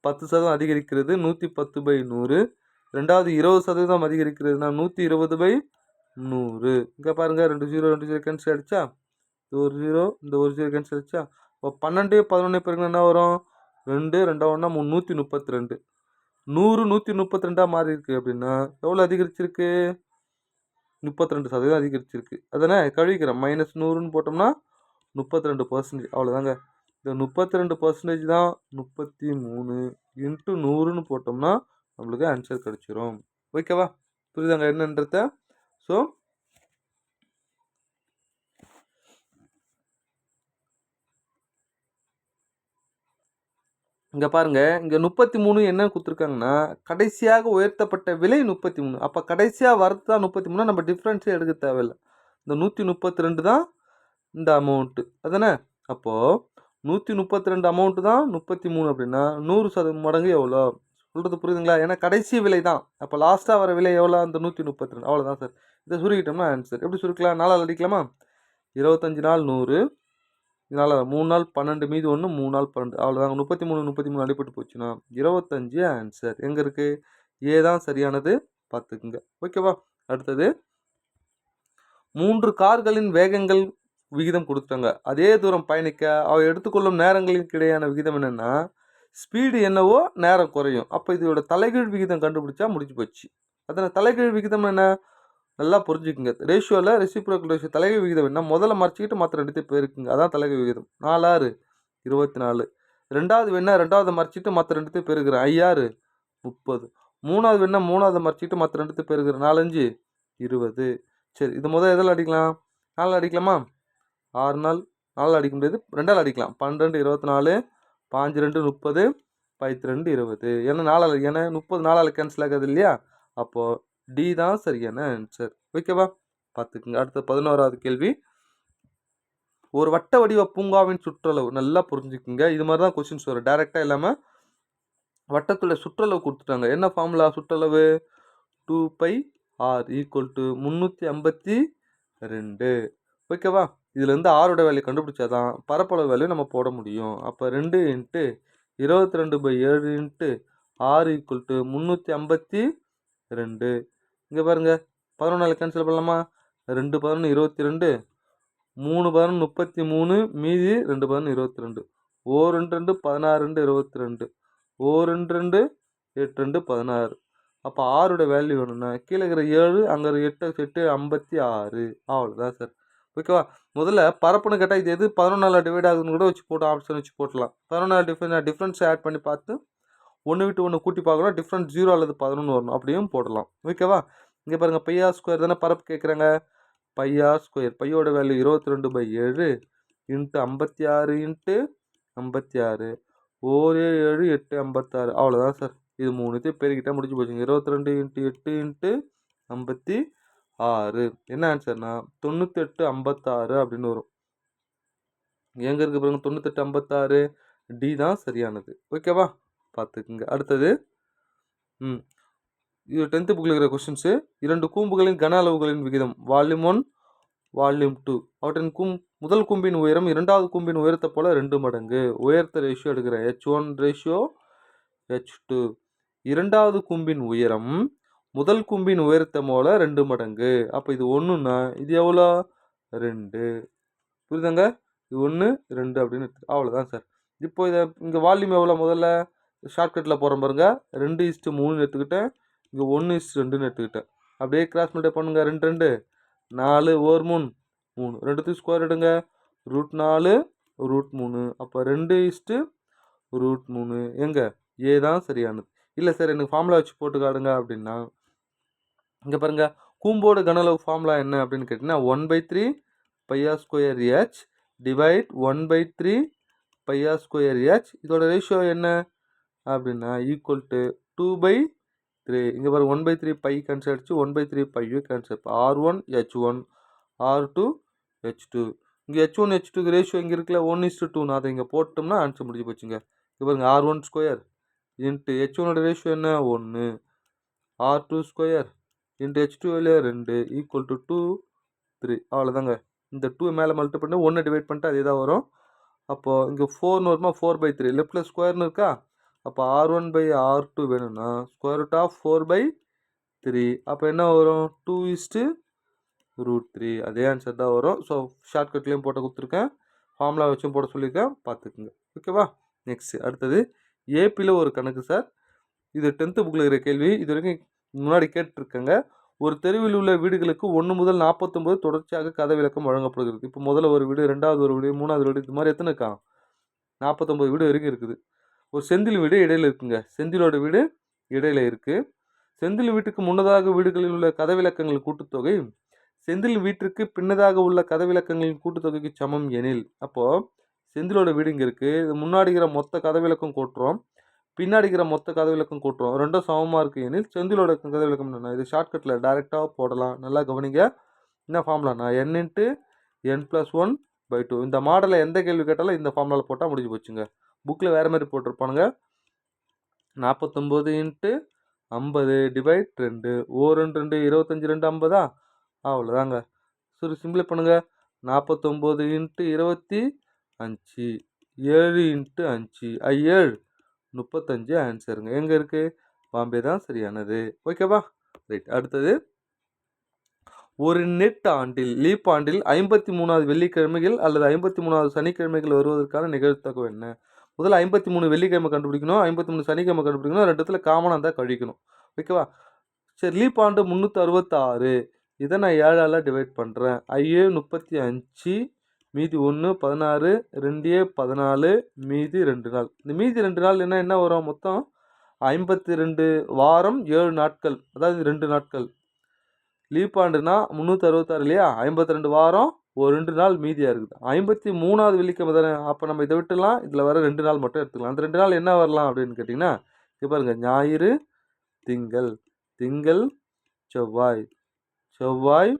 10% அதிகரிக்கிறது 110/100. ரெண்டாவது 20% அதிகரிக்கிறதுனா 120/100. இங்கே பாருங்கள் 2 0 2 0 கேன்சல் ஆகிடுச்சா? இது ஒரு 0 இந்த ஒரு 0 கேன்சல் ஆகிடுச்சா? இப்போ 12 11 பிறகு என்ன வரும்? 2 2 1 332. 100 132 மாறி இருக்கு அப்படின்னா எவ்வளோ அதிகரிச்சிருக்கு? 32% அதிகரிச்சிருக்கு. அதானே கழிக்கிறேன். -100ன்னு போட்டோம்னா 32%. அவ்வளோதாங்க. இந்த 32% தான் 33 இன்ட்டு 100ன்னு போட்டோம்னா நம்மளுக்கு ஆன்சர் கிடச்சிரும். ஓகேவா? புரியுதாங்க என்னன்றத? ஸோ இங்கே பாருங்கள், இங்கே 33 என்ன கொடுத்துருக்காங்கன்னா கடைசியாக உயர்த்தப்பட்ட விலை 33. அப்போ கடைசியாக வரது தான் 33. நம்ம டிஃப்ரென்ஸே எடுக்க தேவையில்லை. இந்த 132 தான் இந்த அமௌண்ட்டு அதானே. அப்போது 132 அமௌண்ட்டு தான் 33 அப்படின்னா 100 மடங்கு எவ்வளோ சொல்கிறது புரியுதுங்களா? ஏன்னா கடைசி விலை தான். அப்போ லாஸ்ட்டாக வர விலை எவ்வளோ? அந்த 132 அவ்வளோதான் சார். இதை சுருக்கிட்டோம்னா ஆன்சர். எப்படி சுருக்கலாம்? 4ஆல் அடிக்கலாமா? 25 நாள் 100, இதனால் 3 நாள் 12, மீதி 1, 3 நாள் 12, அவ்வளோதாங்க. 33 அடிப்பட்டு போச்சுன்னா 25 ஆன்சர். எங்கே இருக்குது? ஏ தான் சரியானது, பார்த்துக்குங்க. ஓகேவா? அடுத்தது 3 கார்களின் வேகங்கள் விகிதம் கொடுத்துட்டாங்க. அதே தூரம் பயணிக்க அவை எடுத்துக்கொள்ளும் நேரங்களுக்கு இடையான விகிதம் என்னென்னா, ஸ்பீடு என்னவோ நேரம் குறையும். அப்போ இதோட தலைகீழ் விகிதம் கண்டுபிடிச்சா முடிஞ்சு போச்சு. அதனால் தலைகீழ் விகிதம் என்ன? நல்லா புரிஞ்சுக்குங்க. ரேஷியோவில் ரெசிப்ரோக்கல் ரேஷியோ தலைகீழ் விகிதம் என்ன? முதல்ல மறைச்சிக்கிட்டு மற்ற ரெண்டுத்தையும் போயிருக்குங்க. அதான் தலைகீழ் விகிதம். 4 6 24. ரெண்டாவது வேணா ரெண்டாவது மறைச்சிட்டு மற்ற ரெண்டுத்தையும் பெருக்கிறேன். 5 6 30. மூணாவது வேணா மூணாவது மறைச்சிட்டு மற்ற ரெண்டுத்தையும் பெருக்கிறேன். 4 5 20. சரி, இது முதல் எதில் அடிக்கலாம்? 4 அடிக்கலாமா? 6 நாள் 4 அடிக்க முடியாது, 2ஆல் அடிக்கலாம். 12 24, 5 2 30, 12 20. ஏன்னா 4ஆல், ஏன்னா 30 4ஆல் கேன்சல் ஆகாது இல்லையா? அப்போது டி தான் சரியான ஆன்சர். ஓகேவா? பார்த்துக்குங்க. அடுத்த 11வது கேள்வி. ஒரு வட்ட வடிவ பூங்காவின் சுற்றளவு நல்லா புரிஞ்சுக்குங்க. இது மாதிரி தான் கொஸ்டின்ஸ் வரும். டேரெக்டாக இல்லாமல் வட்டத்துள்ள சுற்றளவு கொடுத்துட்டாங்க. என்ன ஃபார்முலா சுற்றளவு? 2πr = 352. ஓகேவா? இதுலேருந்து ஆரோட வேல்யூ கண்டுபிடிச்சாதான் பரப்பளவு வேல்யூ நம்ம போட முடியும். அப்போ 2 × 22/7 × r = 352. இங்கே பாருங்கள், 11 கேன்சல் பண்ணலாமா? 2 11 22, 3 11 33, மீதி 2 11 22. 2 2 16 2 22, 2 2 8 2 16. அப்போ ஆரோட வேல்யூ வேணும்னா கீழே இருக்கிற 7, அங்கே 8 8 56. அவ்வளோதான் சார். ஓகேவா? முதல்ல பரப்புன்னு கேட்டால் இது எது 11ஆல் டிவைட் ஆகுதுன்னு கூட வச்சு போட்டு ஆப்ஷன் வச்சு போட்டலாம். 11ஆல் டிஃப்ரென்ஸ் ஆட் பண்ணி பார்த்து 1 விட்டு 1 கூட்டி பார்க்கணும். டிஃப்ரென்ஸ் 0 அல்லது 11 வரணும், அப்படியும் போடலாம். ஓகேவா? இங்கே பாருங்கள், πr ஸ்கொயர் தானே பரப்பு கேட்குறாங்க. πr ஸ்கொயர், பையோட வேல்யூ 22/7 × 56 × 56, 1 7 8 56. அவ்வளோதான் சார். இது 3த்தையும் பெருக்கிட்டால் முடிஞ்சு போச்சுங்க. 22 × 8 × 56. என்ன ஆன்சர்னா 98 56 அப்படின்னு வரும். எங்கே இருக்குது பாருங்க, 98 56. டி தான் சரியானது. ஓகேவா? பார்த்துக்குங்க. அடுத்தது இது 10th புக்கில் இருக்கிற கொஸ்டின்ஸு. 2 கூம்புகளின் கன அளவுகளின் விகிதம் வால்யூம் 1 வால்யூம் 2 அவற்றின் முதல் கூம்பின் உயரம் இரண்டாவது கூம்பின் உயரத்தை போல 2 மடங்கு. உயரத்தை ரேஷியோ எடுக்கிறேன். h1 ratio h2. இரண்டாவது கூம்பின் உயரம் முதல் கூம்பின் உயரத்தை போல 2 மடங்கு. அப்போ இது 1ன்னா இது எவ்வளோ? 2. புரியுதுங்க? இது 1 2 அப்படின்னு அவ்வளோதான் சார். இப்போ இதை இங்கே வால்யூம் எவ்வளோ? முதல்ல ஷார்ட்கட்டில் போகிறோம் பாருங்க. 2:3 எடுத்துக்கிட்டேன். இங்கே 1:2 எடுத்துக்கிட்டேன். அப்படியே கிராஸ் மல்டிப்ளை பண்ணுங்க. 2 2 4 1 3 3. ரெண்டுத்துக்கு ஸ்கொயர் எடுங்க. √4 √3. அப்போ 2:√3. எங்கே? ஏ தான் சரியானது. இல்லை சார் எனக்கு ஃபார்முலா வச்சு போட்டு காடுங்க அப்படின்னா, இங்கே பாருங்கள், கூம்போட கனளவு ஃபார்முலா என்ன அப்படின்னு கேட்டிங்கன்னா 1/3 πr² h டிவைட் 1/3 πr²h. இதோட ரேஷியோ என்ன அப்படின்னா = 2/3. இங்கே பாருங்கள், 1/3 பை கேன்சல் ஆகிடுச்சு, 1/3 பையு கேன்சல். இப்போ R1 H1 R2 H2. இங்கே H1 H2 ரேஷியோ இங்கே இருக்குல்ல 1:2. நான் அதை இங்கே போட்டோம்னா ஆன்சர் முடிஞ்சு போச்சுங்க. இங்கே பாருங்கள், R1 ஸ்கொயர் இன்ட்டு H1ஓட ரேஷியோ என்ன? 1. R2 square into H2 value 2 = 2 3. அவ்வளோதாங்க. இந்த 2 மேலே மல்டிப்ளை பண்ணி 1 டிவைட் பண்ணிட்டு அதே தான் வரும். அப்போது இங்கே 4ன்னு வருமா? 4/3. லெஃப்டில் ஸ்கொயர்னு இருக்கா? அப்போ R1/R2 வேணும்னா √4/3. அப்போ என்ன வரும்? 2:√3. அதே ஆன்சர் தான் வரும். ஸோ ஷார்ட்கட்லேயும் போட்டு கொடுத்துருக்கேன், ஃபார்முலா வச்சும் போட சொல்லியிருக்கேன், பார்த்துக்குங்க. ஓகேவா? நெக்ஸ்ட் அடுத்தது ஏபியில் ஒரு கணக்கு சார். இது 10th புக்கில் இருக்கிற கேள்வி. இது வரைக்கும் முன்னாடி கேட்டுருக்கேங்க. ஒரு தெருவில் உள்ள வீடுகளுக்கு 1 முதல் 49 தொடர்ச்சியாக கதை விளக்கம் வழங்கப்படுகிறது. இப்போ முதல்ல ஒரு வீடு, ரெண்டாவது ஒரு வீடு, மூணாவது வீடு, இது மாதிரி எத்தனை இருக்கா? 49 வீடு வரைக்கும் இருக்குது. ஒரு செந்தில் வீடு இடையில இருக்குங்க. செந்திலோட வீடு இடையில இருக்குது. செந்தில் வீட்டுக்கு முன்னதாக வீடுகளில் உள்ள கதை விளக்கங்களின் கூட்டுத்தொகை செந்தில் வீட்டிற்கு பின்னதாக உள்ள கதை விளக்கங்களின் கூட்டுத்தொகைக்கு சமம் எனில், அப்போது செந்திலோட வீடு இங்கே இருக்குது. இது முன்னாடிக்கிற மொத்த கதை விளக்கம் கூட்டுறோம், பின்னாடிக்கிற மொத்த கதை விளக்கம் கூட்டுறோம், ரெண்டும் சமமாக இருக்குது எனில் செந்திலோட கதை விளக்கம் என்ன? இது ஷார்ட்கட்டில் டைரெக்டாக போடலாம். நல்லா கவனிங்க. என்ன ஃபார்முலாண்ணா n/n+1/2. இந்த மாடலில் எந்த கேள்வி கேட்டாலும் இந்த ஃபார்முலாவில் போட்டால் முடிஞ்சு போச்சுங்க. புக்கில் வேறு மாதிரி போட்டிருப்பானுங்க. 49 × 50 / 2. 2 2 25 2 50. அவ்வளோதாங்க. சரி, சிம்பிளை பண்ணுங்க. 49 × 25 7 × 5 7 35 ஆன்சருங்க. எங்கே இருக்குது? பாம்பே தான் சரியானது. ஓகேவா? ரைட். அடுத்தது, ஒரு நெட் ஆண்டில் லீப் ஆண்டில் 53வது வெள்ளிக்கிழமைகள் அல்லது 53வது சனிக்கிழமைகள் வருவதற்கான நிகழ்த்தகவு என்ன? முதல்ல 53 வெள்ளிக்கிழமை கண்டுபிடிக்கணும், 53 சனிக்கிழமை கண்டுபிடிக்கணும், 2 இடத்துல காமனாக இருந்தால் கழிக்கணும். ஓகேவா? சரி, லீப் ஆண்டு 366. இதை நான் 7ஆல் டிவைட் பண்ணுறேன். 35 மீதி 1 16 2 14 மீதி 2 நாள். இந்த மீதி 2 நாள் என்ன வரும்? மொத்தம் 52 வாரம் 7 நாட்கள், அதாவது 2 நாட்கள். லீப் ஆண்டுனா 366 இல்லையா? 52 வாரம் ஒரு 2 நாள் மீதியாக இருக்குது. 53வது வெள்ளிக்கிழமை தானே. அப்போ நம்ம இதை விட்டுலாம், இதில் வர 2 நாள் மட்டும் எடுத்துக்கலாம். அந்த 2 நாள் என்ன வரலாம் அப்படின்னு கேட்டிங்கன்னா, இப்போ பாருங்கள், ஞாயிறு திங்கள், திங்கள் செவ்வாய், செவ்வாய்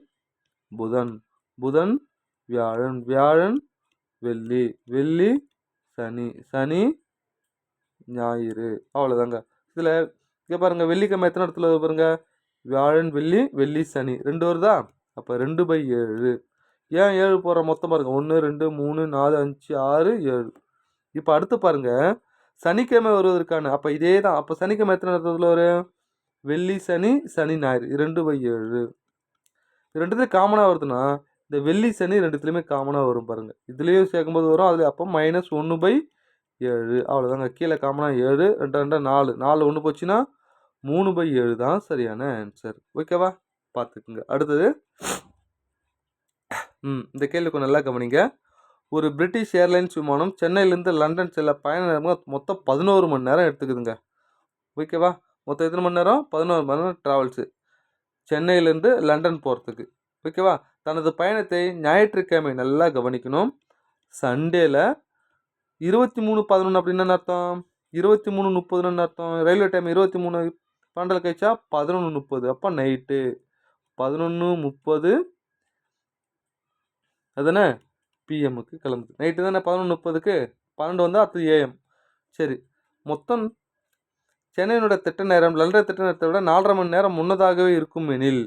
புதன், புதன் வியாழன், வியாழன் வெள்ளி, வெள்ளி சனி, சனி ஞாயிறு. அவ்வளோதாங்க. இதில் இங்கே பாருங்கள், வெள்ளிக்கிழமை எத்தனை இடத்துல பாருங்க? வியாழன் வெள்ளி, வெள்ளி சனி 2 வருதா? அப்போ 2/7. ஏன் 7 போகிற மொத்தம் பாருங்கள், 1 2 3 4 5 6 7. இப்போ அடுத்து பாருங்கள், சனிக்கிழமை வருவதற்கான, அப்போ இதே தான். அப்போ சனிக்கிழமை எத்தனை இடத்துல வரும்? வெள்ளி சனி, சனி ஞாயிறு 2/7. இது ரெண்டுத்துலேயும் காமனாக வருதுன்னா, இந்த வெள்ளி சனி ரெண்டுத்துலேயுமே காமனாக வரும் பாருங்கள். இதுலேயும் சேர்க்கும்போது வரும், அதில் அப்போ -1/7. அவ்வளோதாங்க. கீழே காமனாக 7 2 2 4 4 1 போச்சுன்னா 3/7 தான் சரியான ஆன்சர். ஓகேவா? பார்த்துக்குங்க. அடுத்தது, இந்த கேள்வி கொஞ்சம் நல்லா கவனிங்க. ஒரு பிரிட்டிஷ் ஏர்லைன்ஸ் விமானம் சென்னையிலேருந்து லண்டன் செல்ல பயண நேரம் மொத்தம் 11 மணி நேரம் எடுத்துக்குதுங்க. ஓகேவா? மொத்தம் எத்தனை மணி நேரம்? 11 மணி நேரம் ட்ராவல்ஸு சென்னையிலேருந்து லண்டன் போகிறதுக்கு. ஓகேவா? தனது பயணத்தை ஞாயிற்றுக்கிழமை நல்லா கவனிக்கணும். சண்டேல 23:11 அப்படின்னு என்ன அர்த்தம்? 23:30 அர்த்தம். ரயில்வே டைம் 23 12 கழிச்சா 11:30. அப்போ நைட்டு 11:30 அதுதானே பிஎம்முக்கு கிளம்புது. நைட்டு தானே 11:30க்கு, 12 வந்தால் அது ஏஎம். சரி, மொத்தம் சென்னையினோட திட்ட நேரம் லண்டன் திட்ட நேரத்தை விட 4.5 மணி நேரம் முன்னதாகவே இருக்கும் எனில்,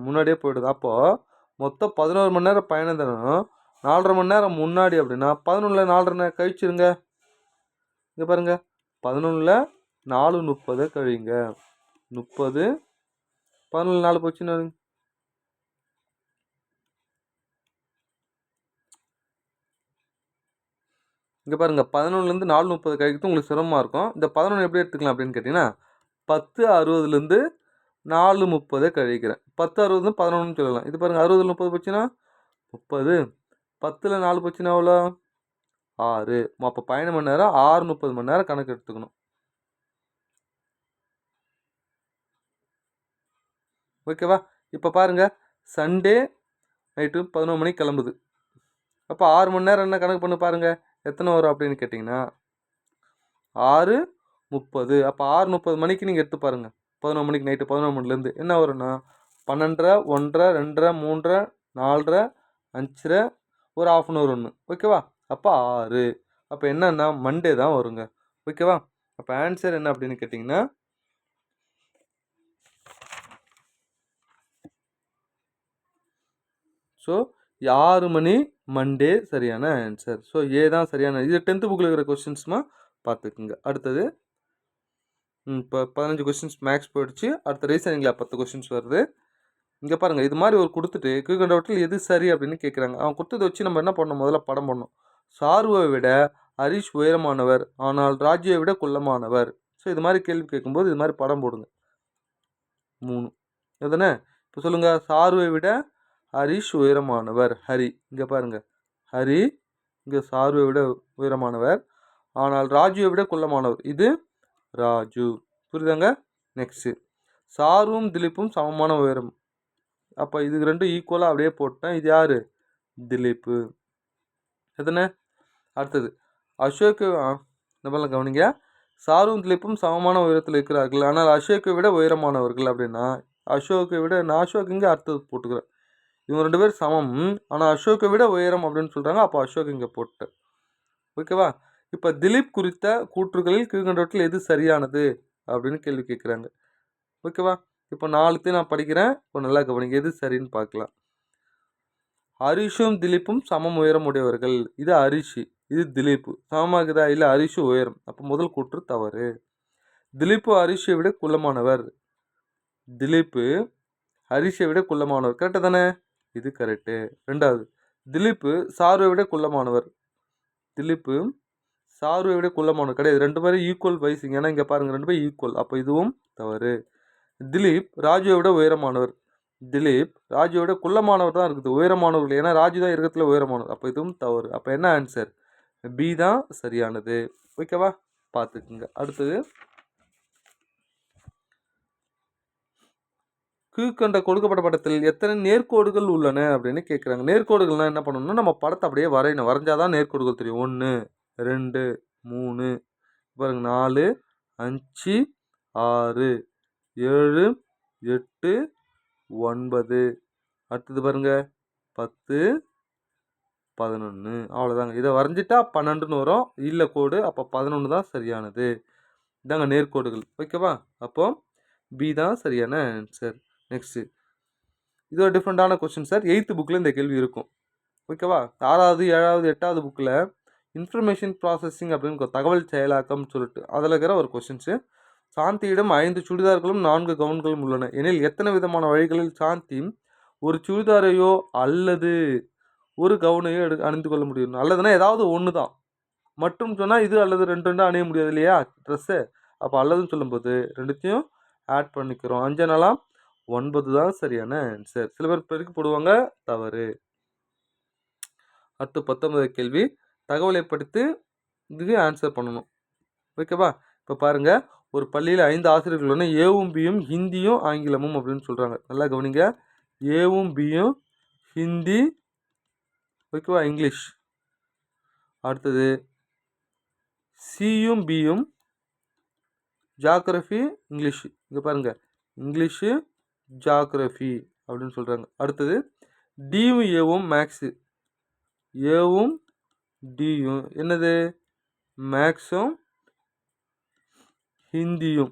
முன்னாடியே போயிடுது. அப்போது மொத்தம் 11 மணி நேரம் பயணம் தரணும். 4.5 மணி நேரம் முன்னாடி அப்படின்னா 11ல் 4.5 கழிச்சிருங்க. இங்கே பாருங்கள், 11ல் 4:30 கழிங்க. 30 11 4 போச்சுன்னா இங்கே பாருங்கள், 11லேருந்து 4:30 கழிக்கிறது உங்களுக்கு சிரமமாக இருக்கும். இந்த 11 எப்படி எடுத்துக்கலாம் அப்படின்னு கேட்டிங்கன்னா, 10:60லேருந்து 4:30 கழிக்கிறேன். 10:60 11 சொல்லலாம். இது பாருங்கள், 60 30 போச்சுன்னா 30. 10ல் 4 போச்சுன்னா எவ்வளோ? 6. அப்போ பயண மணி நேரம் 6:30 மணி நேரம் கணக்கு எடுத்துக்கணும். ஓகேவா? இப்போ பாருங்கள், சண்டே நைட்டு 11 மணிக்கு கிளம்புது. அப்போ 6 மணி நேரம் என்ன கணக்கு பண்ணி பாருங்கள், எத்தனை வரும் அப்படின்னு கேட்டிங்கன்னா 6:30. அப்போ 6:30 மணிக்கு நீங்கள் எடுத்து பாருங்கள். 11 மணிக்கு நைட்டு 11 மணிலேருந்து என்ன வரும்னா 12 1 2 3 4 5 ஒரு ½ அன் ஹவர் 1. ஓகேவா? அப்போ 6. அப்போ என்னன்னா மண்டே தான் வருங்க. ஓகேவா? அப்போ ஆன்சர் என்ன அப்படின்னு கேட்டிங்கன்னா, ஸோ 6 மணி மண்டே சரியான ஆன்சர். ஸோ ஏ தான் சரியான. இது 10th புக்கில் இருக்கிற கொஸ்டின்ஸ்மா பார்த்துக்குங்க. அடுத்தது, இப்போ 15 கொஸ்டின்ஸ் மேக்ஸ் போயிடுச்சு. அடுத்த ரீசனிங்கில் 10 கொஸ்டின்ஸ் வருது. இங்கே பாருங்கள், இது மாதிரி ஒரு கொடுத்துட்டு கீழ்கண்டவற்றில் எது சரி அப்படின்னு கேட்குறாங்க. அவன் கொடுத்ததை வச்சு நம்ம என்ன பண்ணணும்? முதல்ல படம் பண்ணணும். சாருவை விட ஹரிஷ் உயரமானவர், ஆனால் ராஜியை விட குள்ளமானவர். ஸோ இது மாதிரி கேள்வி கேட்கும்போது இது மாதிரி படம் போடுங்க. 3 எதுனே? இப்போ சொல்லுங்கள், சாருவை விட ஹரிஷ் உயரமானவர். ஹரி, இங்கே பாருங்கள், ஹரி இங்கே சாருவை விட உயரமானவர், ஆனால் ராஜுவை விட குள்ளமானவர். இது ராஜு. புரியுதாங்க? நெக்ஸ்ட்டு, சாருவும் திலீப்பும் சமமான உயரம். அப்போ இது ரெண்டும் ஈக்குவலாக அப்படியே போட்டேன். இது யார்? திலீப்பு. எதுனே? அடுத்தது, அசோக்கு நம்மளாம் கவனிங்க, சாருவும் திலீப்பும் சமமான உயரத்தில் இருக்கிறார்கள், ஆனால் அசோக்கை விட உயரமானவர்கள் அப்படின்னா அசோக்கை விட, நான் அசோக் இங்கே அடுத்தது போட்டுக்கிறேன். இவங்க 2 பேரும் சமம். ஆனால் அசோக்கை விட உயரம் அப்படின்னு சொல்கிறாங்க. அப்போ அசோக் இங்கே போட்டு. ஓகேவா? இப்போ திலீப் குறித்த கூற்றுகளில் கீழ்கண்டவற்றில் எது சரியானது அப்படின்னு கேள்வி கேட்குறாங்க. ஓகேவா? இப்போ 4த்தையும் நான் படிக்கிறேன். இப்போ நல்லா கவனிங்க, எது சரின்னு பார்க்கலாம். ஹரிஷும் திலீப்பும் சமம் உயரம் உடையவர்கள். இது ஹரிஷ், இது திலீப். சமமாகுதா? இல்லை, ஹரிஷ் உயரம். அப்போ முதல் கூற்று தவறு. திலீப்பு ஹரிஷை விட குள்ளமானவர். திலீப்பு ஹரிஷை விட குள்ளமானவர். கரெக்டு தானே? இது கரெக்டு. ரெண்டாவது, திலீப்பு சாருவை விட குள்ளமானவர். திலீப்பு சாருவை விட குள்ளமானவர் கிடையாது. 2 பேரும் ஈக்குவல் வைஸிங். ஏன்னா இங்கே பாருங்கள், 2 பேரும் ஈக்குவல். அப்போ இதுவும் தவறு. திலீப் ராஜுவை விட உயரமானவர். திலீப் ராஜுவை விட குள்ளமானவர் தான் இருக்குது, உயரமானவர்கள். ஏன்னா ராஜு தான் இருக்கிறதுல உயரமானவர். அப்போ இதுவும் தவறு. அப்போ என்ன ஆன்சர்? பி தான் சரியானது. ஓகேவா? பார்த்துக்குங்க. அடுத்தது, கீழ்கண்ட கொடுக்கப்பட்ட படத்தில் எத்தனை நேர்கோடுகள் உள்ளன அப்படின்னு கேட்குறாங்க. நேர்கோடுகள்னால் என்ன பண்ணணும்னா, நம்ம படத்தை அப்படியே வரையணும். வரைஞ்சாதான் நேர்கோடுகள் தெரியும். 1 2 3 பாருங்க, 4 5 6 7 8 9. அடுத்தது பாருங்க, 10 11. அவ்வளோதாங்க. இதை வரைஞ்சிட்டா 12ன்னு வரும். இல்லை கோடு, அப்போ 11 தான் சரியானது. இதாங்க நேர்கோடுகள். ஓகேவா? அப்போ பி தான் சரியான ஆன்சர். நெக்ஸ்ட்டு, இது ஒரு டிஃப்ரெண்ட்டான கொஸ்டின் சார். 8th புக்கில் இந்த கேள்வி இருக்கும். ஓகேவா? 6வது 7வது 8வது புக்கில் இன்ஃபர்மேஷன் ப்ராசஸிங் அப்படின்னு தகவல் செயலாக்கம்னு சொல்லிட்டு அதில் இருக்கிற ஒரு கொஸ்டின்ஸு. சாந்தியிடம் 5 சுடிதார்களும் 4 கவுன்களும் உள்ளன எனில் எத்தனை விதமான வழிகளில் சாந்தி ஒரு சுடிதாரையோ அல்லது ஒரு கவுனையோ அணிந்து கொள்ள முடியும்? அல்லதுன்னா ஏதாவது ஒன்று தான். மற்றும் சொன்னால் இது அல்லது 2 2 அணிய முடியாது இல்லையா ட்ரெஸ்ஸு. அப்போ அல்லதுன்னு சொல்லும்போது 2த்தையும் ஆட் பண்ணிக்கிறோம். 5 நாளாம் 9 தான் சரியான ஆன்சர். சில பேர் பெருக்கு போடுவாங்க, தவறு. அடுத்து 19வது கேள்வி, தகவலை படித்து இதுக்கு ஆன்சர் பண்ணணும். ஓகேவா? இப்போ பாருங்கள், ஒரு பள்ளியில் 5 ஆசிரியர்கள் ஒன்று, ஏவும் பியும் ஹிந்தியும் ஆங்கிலமும் அப்படின்னு சொல்கிறாங்க. நல்லா கவனிங்க, ஏவும் பியும் ஹிந்தி, ஓகேவா, இங்கிலீஷ். அடுத்தது சியும் பியும் ஜாகிரஃபி இங்கிலீஷு. இங்கே பாருங்கள், இங்கிலீஷு ஜாகிரஃபி அப்படின்னு சொல்கிறாங்க. அடுத்தது டியும் ஏவும் மேக்ஸு. ஏவும் டியும் என்னது? மேக்ஸும் ஹிந்தியும்.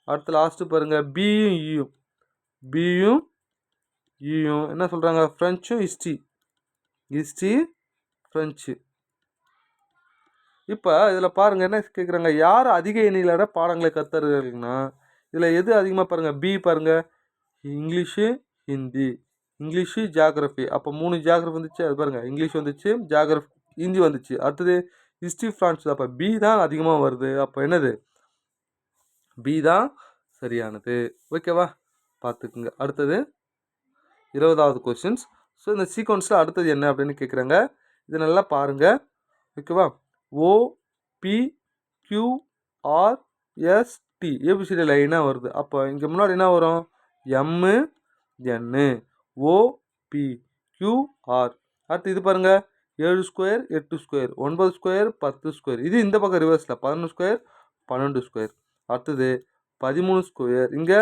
அடுத்து லாஸ்ட்டு பாருங்கள், பியும் ஈயும். பியும் ஈயும் என்ன சொல்கிறாங்க? ஃப்ரெஞ்சும் ஹிஸ்ட்ரி. History French. இப்போ இதில் பாருங்கள் என்ன கேட்குறாங்க, யார் அதிக எண்ணிலான பாடங்களை கற்றுறீங்கன்னா இதில் எது அதிகமாக பாருங்கள், பி பாருங்கள், இங்கிலீஷு ஹிந்தி, இங்கிலீஷு ஜாகிரஃபி. அப்போ 3 ஜாகிரஃபி வந்துச்சு. அது பாருங்கள், இங்கிலீஷ் வந்துச்சு, ஜாகிரஃபி ஹிந்தி வந்துச்சு. அடுத்தது ஹிஸ்ட்ரி ஃப்ரான்ஸ். அப்போ பி தான் அதிகமாக வருது. அப்போ என்னது? பி தான் சரியானது. ஓகேவா? பார்த்துக்குங்க. அடுத்தது 20வது கொஸ்டின்ஸ். ஸோ இந்த சீக்வன்ஸில் அடுத்தது என்ன அப்படின்னு கேட்குறாங்க. இது நல்லா பாருங்கள். ஓகேவா? OPQRST ஏபிசிடி லைனாக வருது. அப்போ இங்கே முன்னாடி என்ன வரும்? எம்மு என்னு OPQR. அடுத்து இது பாருங்கள், 7 ஸ்கொயர் 8 ஸ்கொயர் 9 ஸ்கொயர் 10 ஸ்கொயர். இது இந்த பக்கம் ரிவர்ஸில் 11 ஸ்கொயர் 12 ஸ்கொயர். அடுத்தது 13 ஸ்கொயர், இங்கே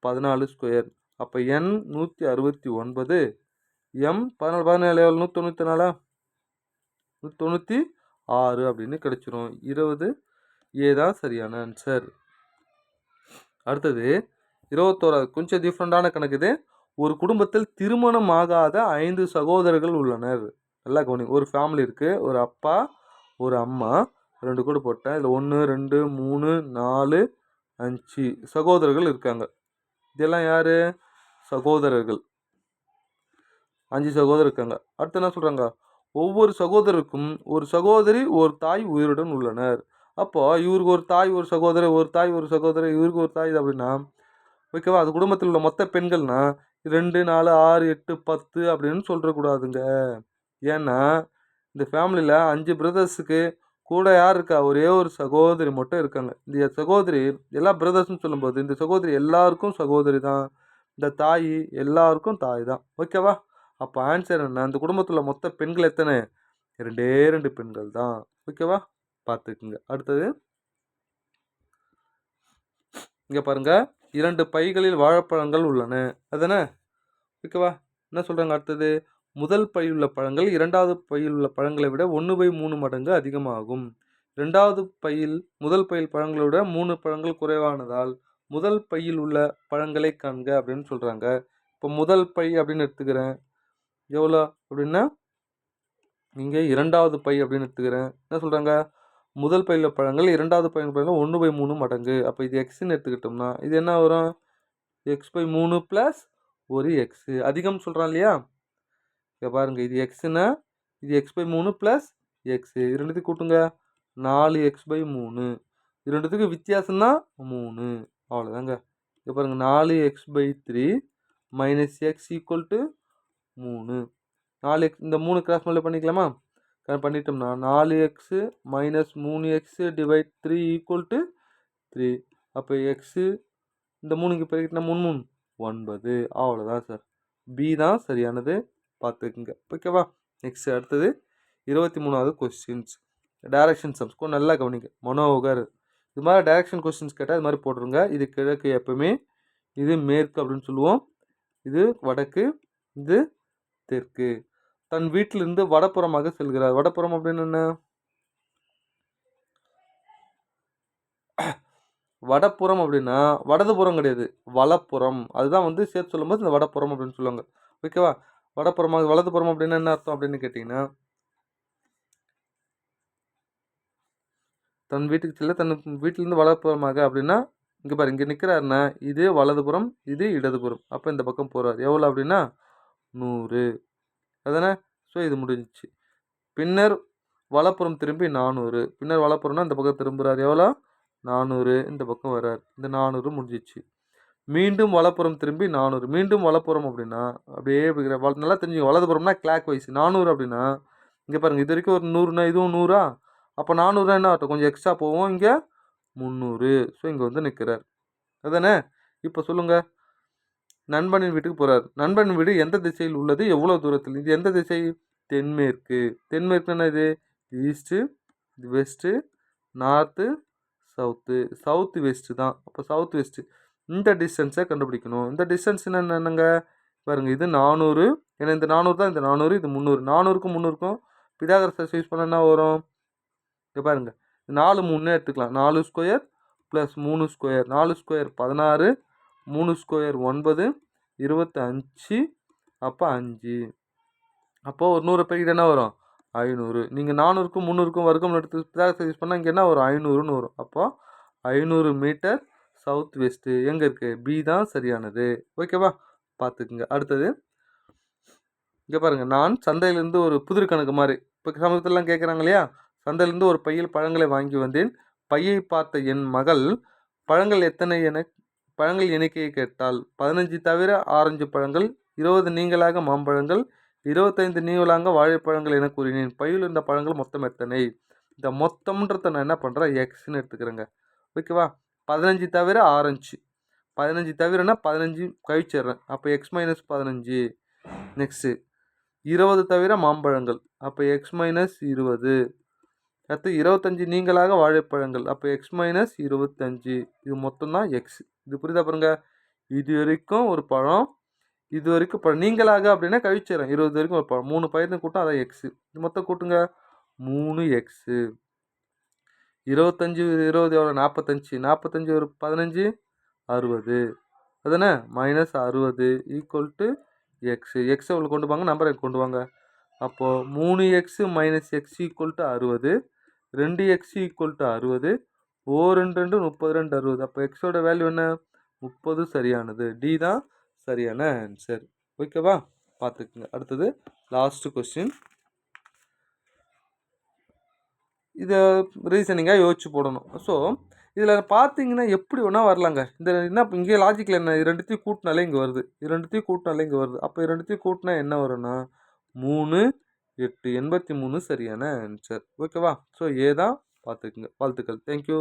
14 ஸ்கொயர். அப்போ என் 169, எம் 14 14 194 196 அப்படின்னு கிடைச்சிரும். 20 ஏ தான் சரியான ஆன்சர். அடுத்தது 21வது கொஞ்சம் டிஃப்ரெண்டான கணக்கு இது. ஒரு குடும்பத்தில் திருமணம் ஆகாத 5 சகோதரர்கள் உள்ளனர். நல்லா கவனிங்க. ஒரு ஃபேமிலி இருக்குது, ஒரு அப்பா ஒரு அம்மா, 2 கூட போட்டேன். இதில் 1 2 3 4 5 சகோதரர்கள் இருக்காங்க. இதெல்லாம் யார்? சகோதரர்கள். 5 சகோதரர் இருக்காங்க. அடுத்து என்ன சொல்கிறாங்க? ஒவ்வொரு சகோதரருக்கும் ஒரு சகோதரி ஒரு தாய் உயிருடன் உள்ளனர். அப்போ இவருக்கு ஒரு தாய் ஒரு சகோதரர், ஒரு தாய் ஒரு சகோதரர், இவருக்கு ஒரு தாய் அப்படின்னா ஓகேவா? அது குடும்பத்தில் உள்ள மொத்த பெண்கள்னா 2 4 6 8 10 அப்படின்னு சொல்லிடக்கூடாதுங்க. ஏன்னா இந்த ஃபேமிலியில் 5 பிரதர்ஸுக்கு கூட யார் இருக்கா? ஒரே ஒரு சகோதரி மட்டும் இருக்காங்க. இந்த சகோதரி எல்லா பிரதர்ஸ்னு சொல்லும்போது இந்த சகோதரி எல்லாருக்கும் சகோதரி தான். இந்த தாய் எல்லாருக்கும் தாய் தான். ஓகேவா? அப்போ ஆன்சர் என்ன? அந்த குடும்பத்தில் மொத்த பெண்கள் எத்தனை? 2 பெண்கள் தான். ஓகேவா? பார்த்துக்குங்க. அடுத்தது இங்கே பாருங்கள், 2 பைகளில் வாழைப்பழங்கள் உள்ளன. அதுதானே? ஓகேவா? என்ன சொல்கிறாங்க அடுத்தது, முதல் பையில் உள்ள பழங்கள் இரண்டாவது பையில் உள்ள பழங்களை விட 1/3 மடங்கு அதிகமாகும். முதல் பையில் பழங்களை விட 3 பழங்கள் குறைவானதால் முதல் பையில் உள்ள பழங்களை காண்க அப்படின்னு சொல்கிறாங்க. இப்போ முதல் பை அப்படின்னு எடுத்துக்கிறேன், எவ்வளோ அப்படின்னா இங்கே இரண்டாவது பை அப்படின்னு எடுத்துக்கிறேன். என்ன சொல்கிறாங்க, முதல் பையில் பழங்கள் இரண்டாவது பையில் பழங்கள் 1/3 மடங்கு. அப்போ இது எக்ஸ்ன்னு எடுத்துக்கிட்டோம்னா இது என்ன வரும், x/3 + ஒரு எக்ஸு அதிகம் சொல்கிறான் இல்லையா. இங்கே பாருங்கள், இது எக்ஸுன்னா இது x/3 + எக்ஸு. இது ரெண்டுத்தையும் கூட்டுங்க, 4x/3. இது ரெண்டுத்துக்கு வித்தியாசம் தான் 3. அவ்வளோதாங்க. இங்கே பாருங்கள், 4x/3 - x = 3. 4x இந்த 3 கிராஸ் மல்டிப்ளை பண்ணிக்கலாமா, பண்ணிட்டோம்னா 4x - 3x / 3 = 3. அப்போ எக்ஸு இந்த 3 இங்கே பெருக்கிட்டா 3 9. அவ்வளோதான் சார், பி தான் சரியானது, பார்த்துக்குங்க. ஓகேவா. நெக்ஸ்ட் அடுத்தது 23வது கொஸ்டின்ஸ், டைரக்ஷன் சம்ஸ். நல்லா கவனிங்க, மனோகர். இது மாதிரி டைரக்ஷன் கொஸ்டின்ஸ் கேட்டால் இது மாதிரி போட்டுருங்க. இது கிழக்கு எப்பவுமே, இது மேற்கு அப்படின்னு சொல்லுவோம், இது வடக்கு, இது தெற்கு. தன் வீட்டிலிருந்து வடப்புறமாக செல்கிறார். வடப்புறம் அப்படின்னு என்ன, வடப்புறம் அப்படின்னா வடதுபுறம் கிடையாது, வலப்புறம். அதுதான் வந்து சேர்த்து சொல்லும்போது இந்த வடப்புறம் அப்படின்னு சொல்லுவாங்க. ஓகேவா. வடப்புறமாக வலதுபுறம் அப்படின்னா என்ன அர்த்தம் அப்படின்னு கேட்டிங்கன்னா, தன் வீட்டுக்கு செல்ல தன் வீட்டிலேருந்து வலப்புறமாக அப்படின்னா இங்கே பாரு, இங்கே நிற்கிறாருன்னா இது வலதுபுறம், இது இடதுபுறம். அப்போ இந்த பக்கம் போகிறார். எவ்வளோ அப்படின்னா 100. அதானே. ஸோ இது முடிஞ்சிச்சு. பின்னர் வலப்புறம் திரும்பி 400. பின்னர் வலப்புறம்னா இந்த பக்கம் திரும்புகிறார். எவ்வளோ 400. இந்த பக்கம் வர்றார். இந்த 400 முடிஞ்சிச்சு. மீண்டும் வலப்புறம் திரும்பி 400. மீண்டும் வலப்புறம் அப்படின்னா அப்படியே நல்லா தெரிஞ்சுங்க. வலதுபுறம்னா கிளாக் வைஸ். 400 அப்படின்னா இங்கே பாருங்கள், இது வரைக்கும் ஒரு 100னா இதுவும் 100ஆ. அப்போ 400 என்ன ஆகட்டும், கொஞ்சம் எக்ஸ்ட்ரா போவோம். இங்கே 300. ஸோ இங்கே வந்து நிற்கிறார். அதானே. இப்போ சொல்லுங்கள், நண்பனின் வீட்டுக்கு போகிறார். நண்பனின் வீடு எந்த திசையில் உள்ளது, எவ்வளோ தூரத்தில். இது எந்த திசை, தென்மேற்கு. தென்மேற்குன்னா இது ஈஸ்ட்டு, இது வெஸ்ட்டு, நார்த்து, சவுத்து வெஸ்ட்டு தான். அப்போ சவுத் வெஸ்ட்டு. இந்த டிஸ்டன்ஸை கண்டுபிடிக்கணும். இந்த டிஸ்டன்ஸ் என்னென்னங்க பாருங்கள், இது 400. ஏன்னா இந்த 400 தான், இந்த 400, இது 300. 400க்கும் 300க்கும் பிதாகரஸ் யூஸ் பண்ண என்ன வரும், இங்கே பாருங்கள், 4 3 எடுத்துக்கலாம். 4 ஸ்கொயர் + 3 ஸ்கொயர். 4 square 16, 3 square 9, 25. அப்போ 5. அப்போது ஒரு 100 பெருக்கிட்டு என்ன வரும், 500. நீங்கள் 400க்கும் 300க்கும் வர்க்கம் எடுத்து பிதாகரஸ் யூஸ் பண்ணால் இங்கே என்ன வரும், 500ன்னு வரும். அப்போது 500 மீட்டர் சவுத் வெஸ்ட்டு எங்கே இருக்குது, பி தான் சரியானது. ஓகேவா, பார்த்துக்குங்க. அடுத்தது இங்கே பாருங்கள், நான் சந்தையிலேருந்து ஒரு புதிர் கணக்கு மாதிரி இப்போ சமூகத்திலலாம் கேட்குறாங்க இல்லையா, சந்தையிலேருந்து ஒரு பையில் பழங்களை வாங்கி வந்தேன். பையை பார்த்த என் மகள் பழங்கள் எண்ணிக்கையை கேட்டால் 15 தவிர ஆரஞ்சு பழங்கள், 20 நீங்களாக மாம்பழங்கள், 25 நீங்களாக வாழைப்பழங்கள் என கூறினேன். பையில் இருந்த பழங்கள் மொத்தம் எத்தனை. இந்த மொத்தம்ன்றத நான் என்ன பண்ணுறேன், எக்ஸ்ன்னு எடுத்துக்கிறேங்க. ஓகேவா. 15 தவிர ஆரஞ்சு, 15 தவிரனா 15 கழிச்சிட்றேன். அப்போ x - 15. நெக்ஸ்ட்டு 20 தவிர மாம்பழங்கள், அப்போ x - 20. அடுத்து 25 நீங்களாக வாழைப்பழங்கள், அப்போ x - 25. இது மொத்தம் தான் எக்ஸ். இது புரியுதா பாருங்க. இது வரைக்கும் ஒரு பழம், இது வரைக்கும் பழம் நீங்களாக அப்படின்னா கழிச்சிடறேன். 20 வரைக்கும் ஒரு பழம், 3 பயிர்னு கூட்டம், அதான் எக்ஸு. இது மொத்தம் கூட்டுங்க, 3x. 25 20 எவ்வளோ, 45. 45 ஒரு 15 60. அதுதானே, -60 = எக்ஸ். எக்ஸை உள்ள கொண்டு வாங்க, நம்பரை கொண்டு வாங்க. அப்போது 3x - x = 60. 2x = 60. 2 2 32 60. அப்போ எக்ஸோட வேல்யூ என்ன, 30 சரியானது. டி தான் சரியான ஆன்சர். ஓகேவா, பார்த்துக்குங்க. அடுத்தது லாஸ்ட்டு கொஸ்டின். இதை ரீசனிங்காக யோசிச்சு போடணும். ஸோ இதில் பார்த்தீங்கன்னா எப்படி வேணால் வரலாங்க. இந்த என்ன இங்கே லாஜிக்கில் என்ன, இது ரெண்டுத்தையும் கூட்டினாலே இங்கே வருது, இது ரெண்டுத்தையும் கூட்டினாலே இங்கே வருது. அப்போ இது ரெண்டுத்தையும் கூட்டினா என்ன வரும்னா 3 8 83 சரியான ஆன்சர். ஓகேவா. ஸோ ஏ தான், பார்த்துக்குங்க. வாழ்த்துக்கள். தேங்க்யூ.